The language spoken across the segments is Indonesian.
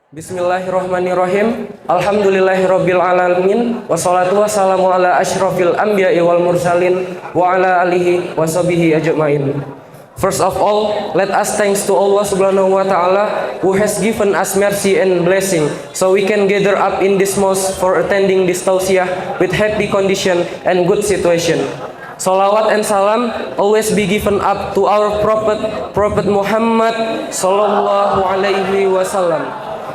Bismillahirrahmanirrahim. Alhamdulillahirabbil alamin. Wassalatu wassalamu ala asyrofil anbiya'i wal mursalin wa ala alihi washabihi ajmain. First of all, let us thanks to Allah Subhanahu wa taala who has given us mercy and blessing so we can gather up in this mosque for attending this tausiyah with happy condition and good situation. Salawat and salam always be given up to our Prophet Muhammad sallallahu alaihi wasallam,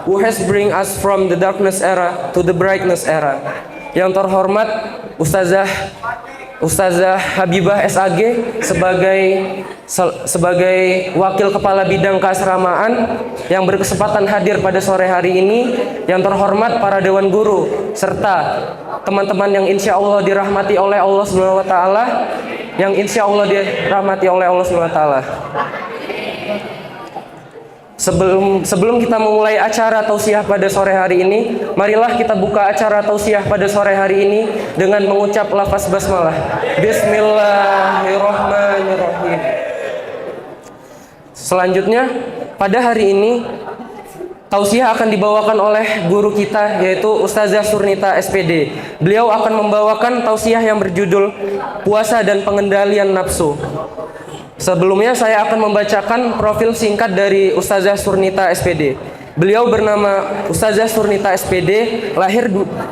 who has bring us from the darkness era to the brightness era. Yang terhormat Ustazah Habibah SAG sebagai Wakil Kepala Bidang Keasramaan yang berkesempatan hadir pada sore hari ini. Yang terhormat para Dewan Guru serta teman-teman yang insya Allah dirahmati oleh Allah Subhanahu wa taala, Sebelum kita memulai acara tausiah pada sore hari ini, marilah kita buka acara tausiah pada sore hari ini dengan mengucap lafaz basmalah. Bismillahirrahmanirrahim. Selanjutnya, pada hari ini tausiah akan dibawakan oleh guru kita, yaitu Ustazah Surnita SPD. Beliau akan membawakan tausiah yang berjudul Puasa dan Pengendalian Nafsu. Sebelumnya saya akan membacakan profil singkat dari Ustazah Surnita SPD. Beliau bernama Ustazah Surnita SPD,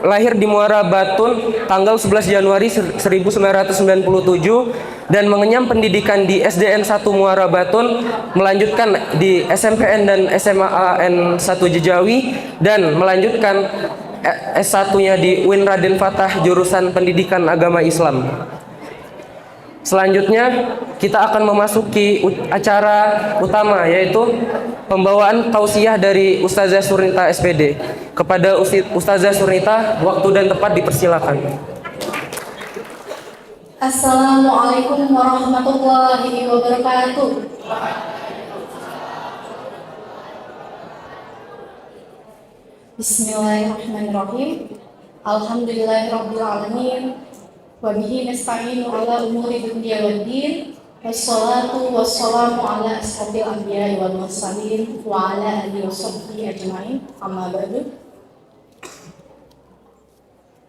lahir di Muara Batun tanggal 11 Januari 1997 dan mengenyam pendidikan di SDN 1 Muara Batun, melanjutkan di SMPN dan SMAN 1 Jejawi dan melanjutkan S1-nya di UIN Raden Fatah jurusan Pendidikan Agama Islam. Selanjutnya kita akan memasuki acara utama, yaitu pembawaan tausiah dari Ustazah Surnita SPD. Kepada Ustazah Surnita, waktu dan tempat dipersilakan. Assalamualaikum warahmatullahi wabarakatuh. Bismillahirrahmanirrahim. Alhamdulillahirabbil alamin. Wa bihi nasta'inu ala umuri dunya waddin. Wassalatu wassalamu ala ashabil anbiya'i wal mursalin wa ala alihi washabbihi ajmain. Amma ba'du.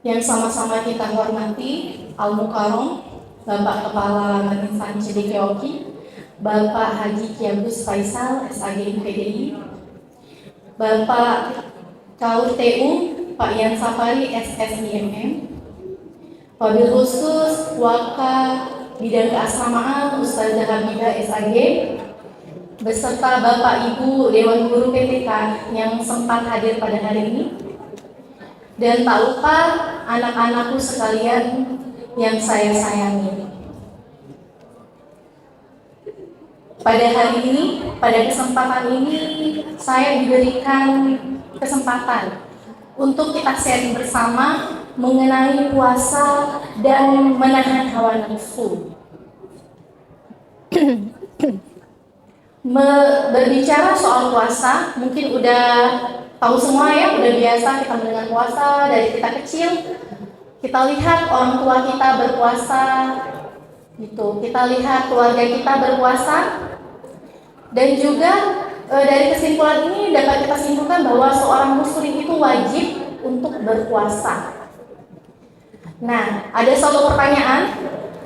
Yang sama-sama kita hormati Al-Mukarram Bapak Kepala Majelis Cidikeoki, Bapak Haji Ki Agus Faisal SAG PDI, Bapak Kaur TU Pak Yan Safari SSIMM, wabil khusus Waka Bidang Keasramaan Ustazah Habibah SAG beserta Bapak Ibu Dewan Guru PTK yang sempat hadir pada hari ini, dan tak lupa anak-anakku sekalian yang saya sayangi. Pada hari ini, pada kesempatan ini, saya diberikan kesempatan untuk kita sharing bersama mengenai puasa dan menahan hawa nafsu. Berbicara soal puasa, mungkin udah tahu semua ya, udah biasa kita mendengar puasa dari kita kecil. Kita lihat orang tua kita berpuasa, gitu. Kita lihat keluarga kita berpuasa, dan juga dari kesimpulan ini dapat kita simpulkan bahwa seorang muslim itu wajib untuk berpuasa. Nah, ada satu pertanyaan,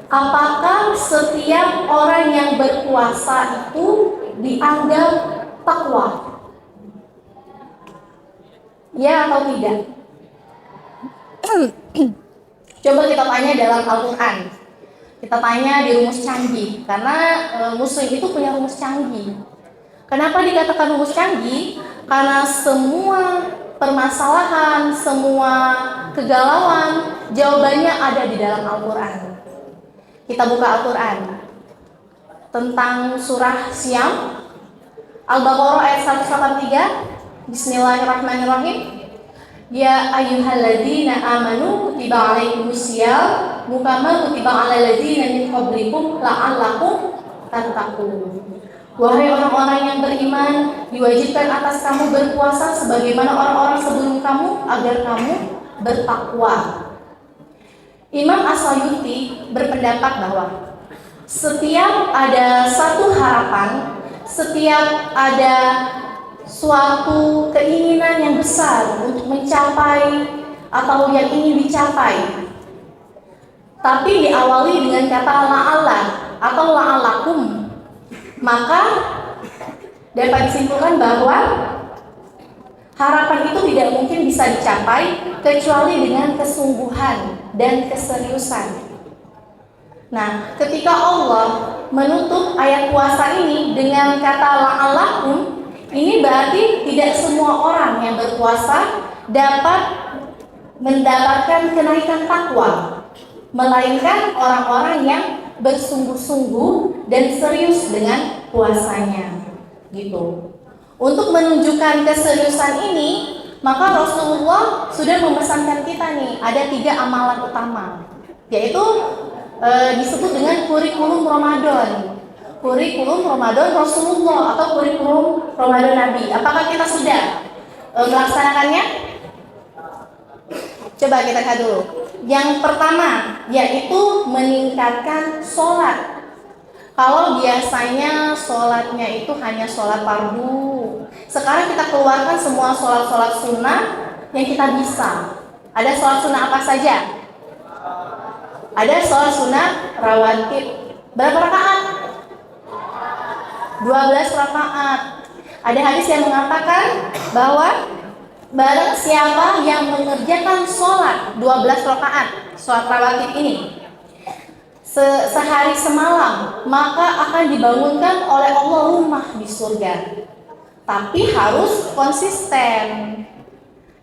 apakah setiap orang yang berpuasa itu dianggap takwa? Ya atau tidak? Coba kita tanya dalam Al-Quran. Kita tanya di rumus canggih, karena muslim itu punya rumus canggih. Kenapa dikatakan rumus canggih? Karena semua permasalahan, semua kegalauan, jawabannya ada di dalam Al-Quran. Kita buka Al-Quran tentang surah Syam, Al-Baqarah ayat 183. Bismillahirrahmanirrahim. Ya ayyuhalladzina amanu kutiba alaikumusiyam kama kutiba alal ladzina min qablikum la'allakum tattaqun. Wahai orang-orang yang beriman, diwajibkan atas kamu berpuasa sebagaimana orang-orang sebelum kamu agar kamu bertakwa. Imam As-Sayuti berpendapat bahwa setiap ada satu harapan, setiap ada suatu keinginan yang besar untuk mencapai atau yang ingin dicapai, tapi diawali dengan kata la'alla atau la'allakum, maka dapat disimpulkan bahwa harapan itu tidak mungkin bisa dicapai kecuali dengan kesungguhan dan keseriusan. Nah, ketika Allah menutup ayat puasa ini dengan kata la'allakum, ini berarti tidak semua orang yang berpuasa dapat mendapatkan kenaikan takwa, melainkan orang-orang yang bersungguh-sungguh dan serius dengan puasanya, gitu. Untuk menunjukkan keseriusan ini, maka Rasulullah sudah memesankan kita nih, ada 3 amalan utama, yaitu disebut dengan kurikulum Ramadan. Kurikulum Ramadan Rasulullah atau kurikulum Ramadan Nabi. Apakah kita sudah melaksanakannya? Coba kita lihat dulu. Yang pertama yaitu meningkatkan sholat. Kalau biasanya sholatnya itu hanya sholat fardu, sekarang kita keluarkan semua sholat-sholat sunnah yang kita bisa. Ada sholat sunnah apa saja? Ada sholat sunnah rawatib. Berapa rakaat? 12 rakaat. Ada hadis yang mengatakan bahwa barang siapa yang mengerjakan sholat 12 rakaat, sholat rawatib ini sehari semalam, maka akan dibangunkan oleh Allah rumah di surga. Tapi harus konsisten,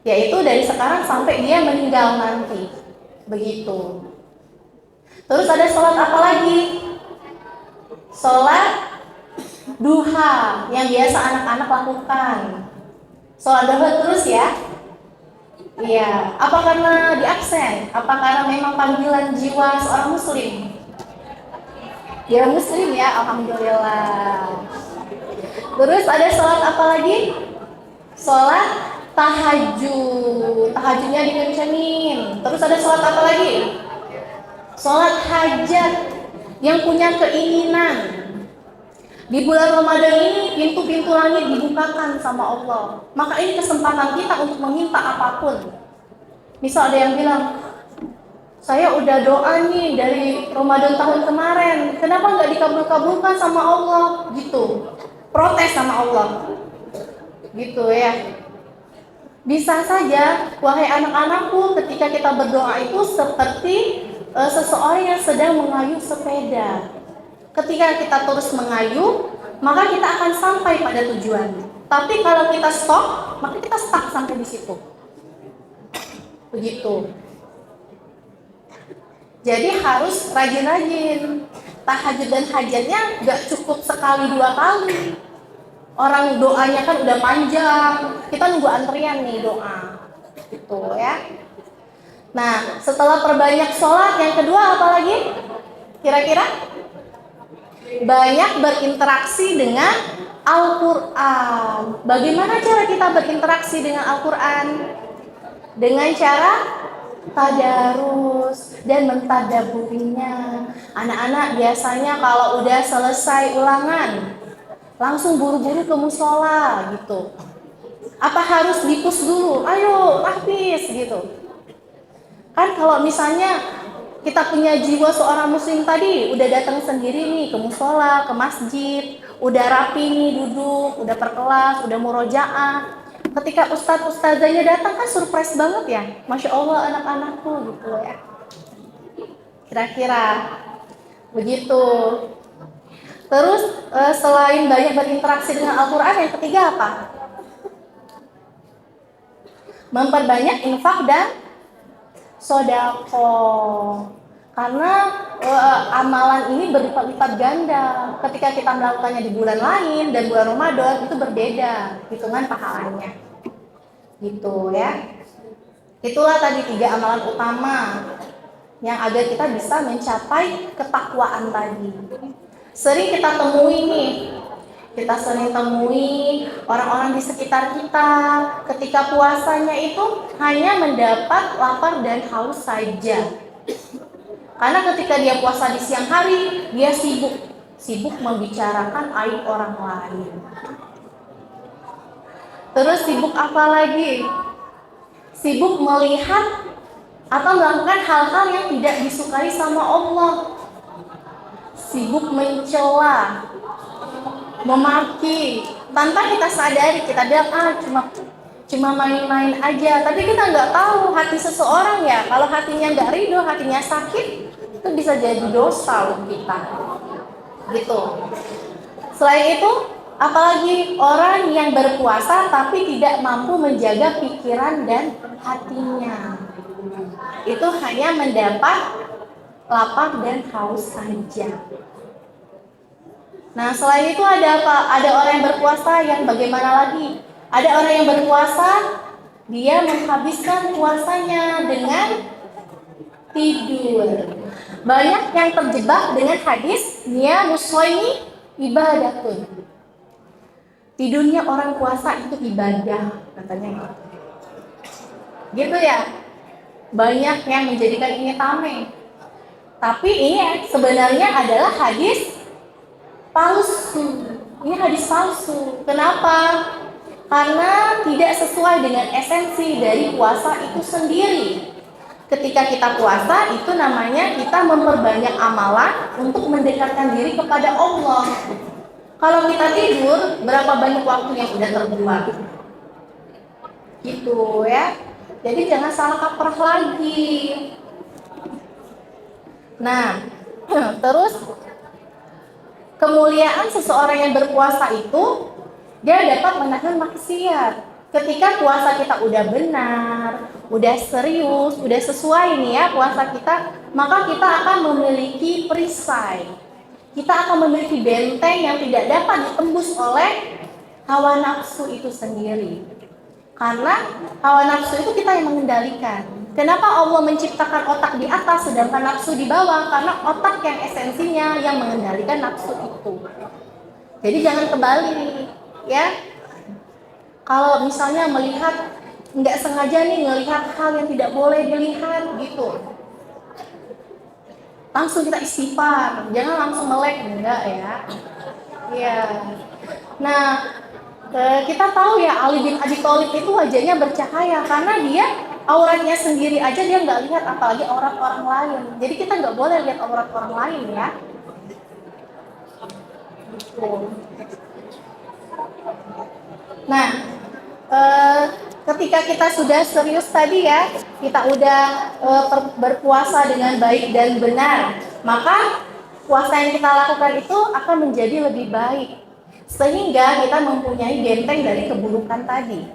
yaitu dari sekarang sampai dia meninggal nanti. Begitu. Terus ada sholat apa lagi? Sholat duha yang biasa anak-anak lakukan. Sholat duha terus ya. Iya. Apa karena di absen? Apa karena memang panggilan jiwa seorang muslim? Ya muslim ya, alhamdulillah. Terus ada sholat apa lagi? Sholat tahajud. Tahajudnya dikencenin. Terus ada sholat apa lagi? Sholat hajat yang punya keinginan. Di bulan Ramadan ini pintu-pintu langit dibukakan sama Allah. Maka ini kesempatan kita untuk meminta apapun. Misal ada yang bilang, saya udah doa nih dari Ramadan tahun kemarin, kenapa nggak dikabul-kabulkan sama Allah? Gitu, protes sama Allah. Gitu ya. Bisa saja, wahai anak-anakku, ketika kita berdoa itu seperti seseorang yang sedang mengayuh sepeda. Ketika kita terus mengayuh, maka kita akan sampai pada tujuan. Tapi kalau kita stop, maka kita stuck sampai di situ. Begitu. Jadi harus rajin-rajin. Tahajud dan hajatnya nggak cukup sekali 2 kali. Orang doanya kan udah panjang. Kita nunggu antrian nih doa. Gitu ya. Nah, setelah perbanyak sholat, yang kedua apa lagi? Kira-kira? Banyak berinteraksi dengan Al-Quran. Bagaimana cara kita berinteraksi dengan Al-Quran? Dengan cara tadarus dan mentadaburinya. Anak-anak biasanya kalau udah selesai ulangan langsung buru-buru ke musola gitu. Apa harus dipus dulu? Ayo tahfiz gitu. Kan kalau misalnya kita punya jiwa seorang muslim tadi, udah datang sendiri nih ke musola, ke masjid, udah rapi nih duduk, udah per kelas, udah murojaah. Ketika ustadz-ustadzanya datang kan surprise banget ya. Masya Allah anak-anakku gitu ya. Kira-kira begitu. Terus selain banyak berinteraksi dengan Al-Quran, yang ketiga apa? Memperbanyak infak dan sedekah. Karena amalan ini berlipat-lipat ganda. Ketika kita melakukannya di bulan lain dan bulan Ramadan itu berbeda hitungan pahalanya. Gitu ya. Itulah tadi 3 amalan utama yang agar kita bisa mencapai ketakwaan tadi. Sering kita temui nih. Kita sering temui orang-orang di sekitar kita ketika puasanya itu hanya mendapat lapar dan haus saja. Karena ketika dia puasa di siang hari, dia sibuk membicarakan aib orang lain. Terus sibuk apa lagi? Sibuk melihat atau melakukan hal-hal yang tidak disukai sama Allah. Sibuk mencela, memaki, tanpa kita sadari. Kita bilang cuma main-main aja, tapi kita nggak tahu hati seseorang ya. Kalau hatinya nggak ridho, hatinya sakit, itu bisa jadi dosa untuk kita. Gitu. Selain itu, apalagi orang yang berpuasa tapi tidak mampu menjaga pikiran dan hatinya. Itu hanya mendapat lapar dan haus saja. Nah, selain itu ada apa? Ada orang yang berpuasa yang bagaimana lagi? Ada orang yang berpuasa, dia menghabiskan puasanya dengan tidur. Banyak yang terjebak dengan hadis niyamus shaimi ibadatun. Tidurnya orang puasa itu ibadah, katanya. Gitu ya. Banyak yang menjadikan ini tameng. Tapi ini sebenarnya adalah hadis palsu. Ini hadis palsu. Kenapa? Karena tidak sesuai dengan esensi dari puasa itu sendiri. Ketika kita puasa, itu namanya kita memperbanyak amalan untuk mendekatkan diri kepada Allah. Kalau kita tidur, berapa banyak waktu yang udah terbuang? Gitu ya. Jadi jangan salah kaprah lagi. Nah, terus kemuliaan seseorang yang berpuasa itu dia dapat menahan maksiat. Ketika puasa kita udah benar, udah serius, udah sesuai nih ya puasa kita, maka kita akan memiliki perisai. Kita akan memiliki benteng yang tidak dapat ditembus oleh hawa nafsu itu sendiri. Karena hawa nafsu itu kita yang mengendalikan. Kenapa Allah menciptakan otak di atas sedangkan nafsu di bawah? Karena otak yang esensinya yang mengendalikan nafsu itu. Jadi jangan kebalik, ya. Kalau misalnya melihat nggak sengaja nih ngelihat hal yang tidak boleh dilihat gitu, langsung kita istighfar, jangan langsung melek, enggak ya. Iya. Nah, kita tahu ya Ali bin Abi Thalib itu wajahnya bercahaya karena dia auratnya sendiri aja dia nggak lihat, apalagi aurat orang lain. Jadi kita nggak boleh lihat aurat orang lain ya. Nah, ketika kita sudah serius tadi ya, kita udah berpuasa dengan baik dan benar, maka puasa yang kita lakukan itu akan menjadi lebih baik. Sehingga kita mempunyai benteng dari keburukan tadi.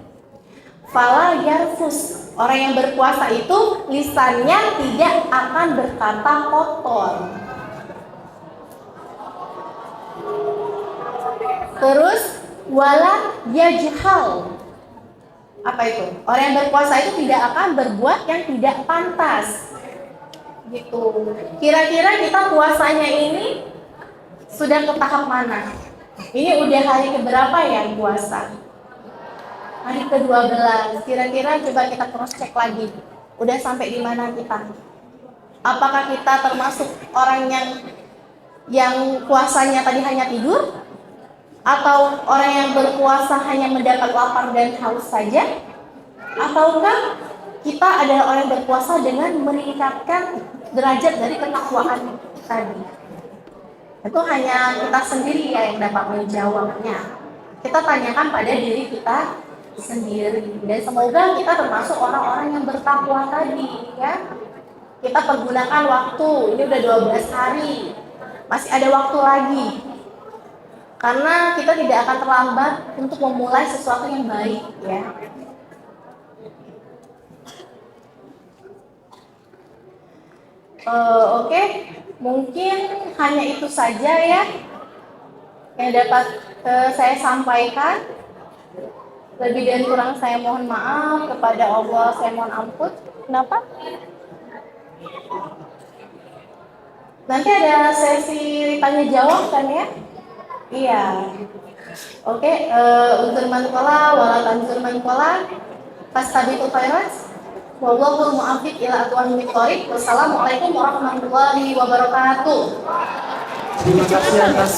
Fala yarfus, orang yang berpuasa itu lisannya tidak akan berkata kotor. Terus wala yajhal. Apa itu? Orang yang berpuasa itu tidak akan berbuat yang tidak pantas. Gitu. Kira-kira kita puasanya ini sudah ke tahap mana? Ini udah hari keberapa ya puasa? Hari ke-12. Kira-kira coba kita cross check lagi. Udah sampai di mana kita? Apakah kita termasuk orang yang puasanya tadi hanya tidur? Atau orang yang berpuasa hanya mendapat lapar dan haus saja? Ataukah kita adalah orang yang berpuasa dengan meningkatkan derajat dari ketakwaan tadi? Itu hanya kita sendiri ya yang dapat menjawabnya. Kita tanyakan pada diri kita sendiri. Dan semoga kita termasuk orang-orang yang bertakwa tadi ya. Kita pergunakan waktu, ini udah 12 hari. Masih ada waktu lagi. Karena kita tidak akan terlambat untuk memulai sesuatu yang baik ya. Oke. Mungkin hanya itu saja ya yang dapat saya sampaikan. Lebih dan kurang saya mohon maaf, kepada Allah saya mohon ampun. Kenapa? Nanti ada sesi tanya jawab kan ya? Iya. Oke, unsur mankola, wala unsur mankola, fastabiqul khairat. Wallahul muwaffiq ila aqwamit thoriq. Wassalamualaikum warahmatullahi wabarakatuh. Terima kasih atas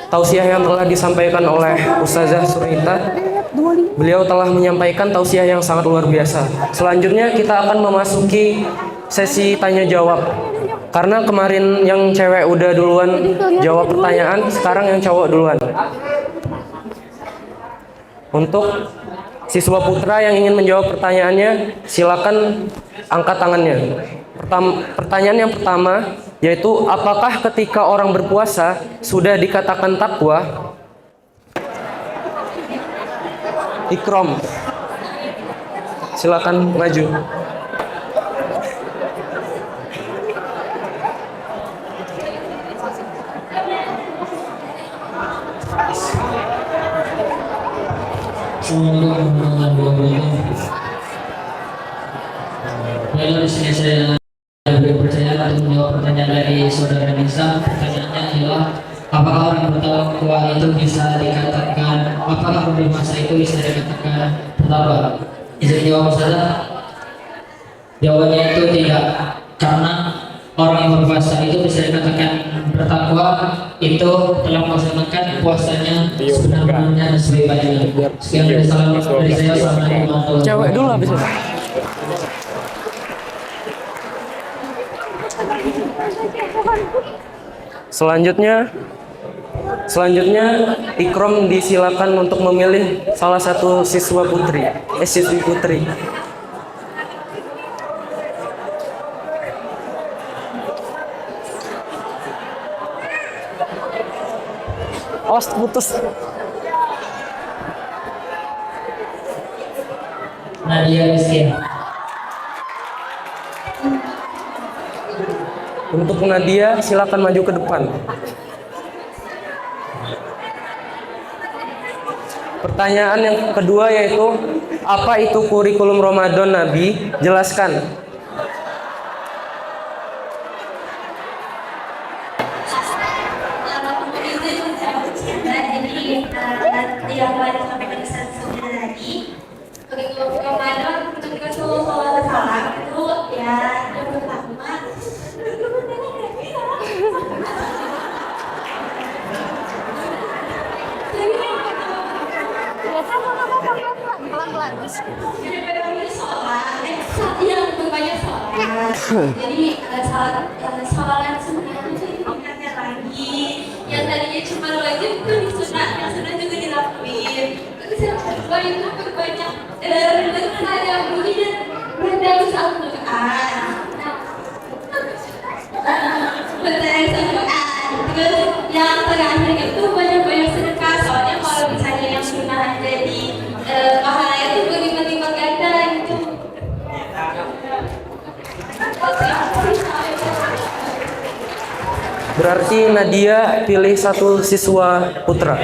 tausiah yang telah disampaikan oleh Ustazah Surnita. Beliau telah menyampaikan tausiah yang sangat luar biasa. Selanjutnya kita akan memasuki sesi tanya jawab. Karena kemarin yang cewek udah duluan jawab pertanyaan, sekarang yang cowok duluan. Untuk siswa putra yang ingin menjawab pertanyaannya, silakan angkat tangannya. Pertanyaan yang pertama yaitu, apakah ketika orang berpuasa sudah dikatakan takwa? Ikrom, silakan maju. Lalu di sini saya berpercaya untuk menjawab pertanyaan dari saudara Nisa. Pertanyaannya adalah, apakah orang bertakwa itu bisa dikatakan, apakah berpuasa itu bisa dikatakan bertakwa? Izin jawab saja. Jawabannya itu tidak, karena orang yang berpuasa itu bisa dikatakan bertakwa itu telah melaksanakan puasanya sebenar-benarnya dan sebaik-baiknya. Sekian dari saya. Assalamualaikum. Cewek dulu habis itu. Selanjutnya Ikrom disilakan untuk memilih salah satu siswi putri. Oh, putus. Nadia Miskin. Untuk Nadia, silakan maju ke depan. Pertanyaan yang kedua yaitu, apa itu kurikulum Ramadan Nabi? Jelaskan. Jadi sholat sunnah itu ditingkatkan lagi. Yang tadinya cuma wajib itu disunat, yang sunnah juga dilakuin. Terus yang kedua itu berbanyak rendah yang bunyi dan rendah Al-Quran. Terus yang terakhir itu banyak-banyak sedekah. Soalnya kalau misalnya yang sunnah jadi pahala itu berlipat-lipat ganda gitu. Berarti Nadia pilih satu siswa putra.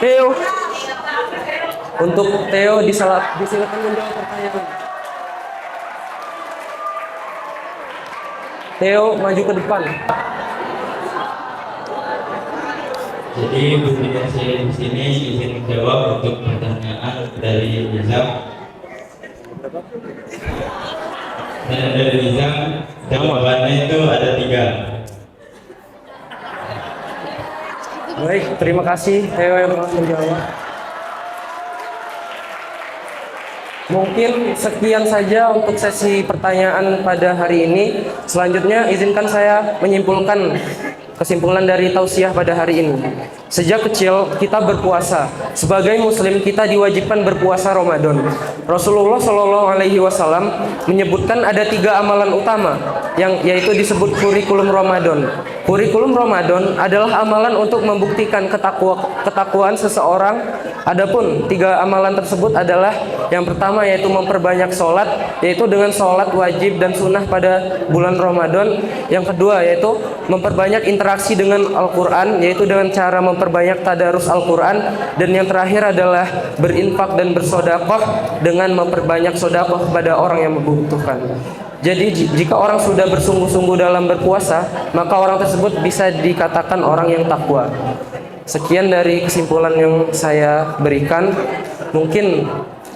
Theo. Untuk Theo disilakan menjawab pertanyaan. Theo maju ke depan. Jadi budaya saya di sini izin menjawab untuk pertanyaan dari Nizam. Dan dari Nizam, jawabannya itu ada 3. Baik, terima kasih Theo yang telah menjawab. Mungkin sekian saja untuk sesi pertanyaan pada hari ini. Selanjutnya izinkan saya menyimpulkan kesimpulan dari tausiah pada hari ini. Sejak kecil kita berpuasa. Sebagai muslim kita diwajibkan berpuasa Ramadan. Rasulullah Shallallahu Alaihi Wasallam menyebutkan ada 3 amalan utama yang yaitu disebut kurikulum Ramadan. Kurikulum Ramadan adalah amalan untuk membuktikan ketakwaan seseorang. Adapun 3 amalan tersebut adalah yang pertama yaitu memperbanyak sholat, yaitu dengan sholat wajib dan sunnah pada bulan Ramadan. Yang kedua yaitu memperbanyak interaksi dengan Al-Quran, yaitu dengan cara memperbanyak tadarus Al-Quran. Dan yang terakhir adalah berinfak dan bersodakoh dengan memperbanyak sodakoh kepada orang yang membutuhkan. Jadi jika orang sudah bersungguh-sungguh dalam berpuasa, maka orang tersebut bisa dikatakan orang yang takwa. Sekian dari kesimpulan yang saya berikan. Mungkin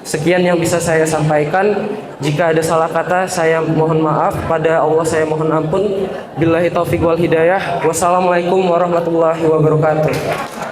sekian yang bisa saya sampaikan. Jika ada salah kata, saya mohon maaf. Pada Allah saya mohon ampun. Billahi taufiq wal hidayah. Wassalamualaikum warahmatullahi wabarakatuh.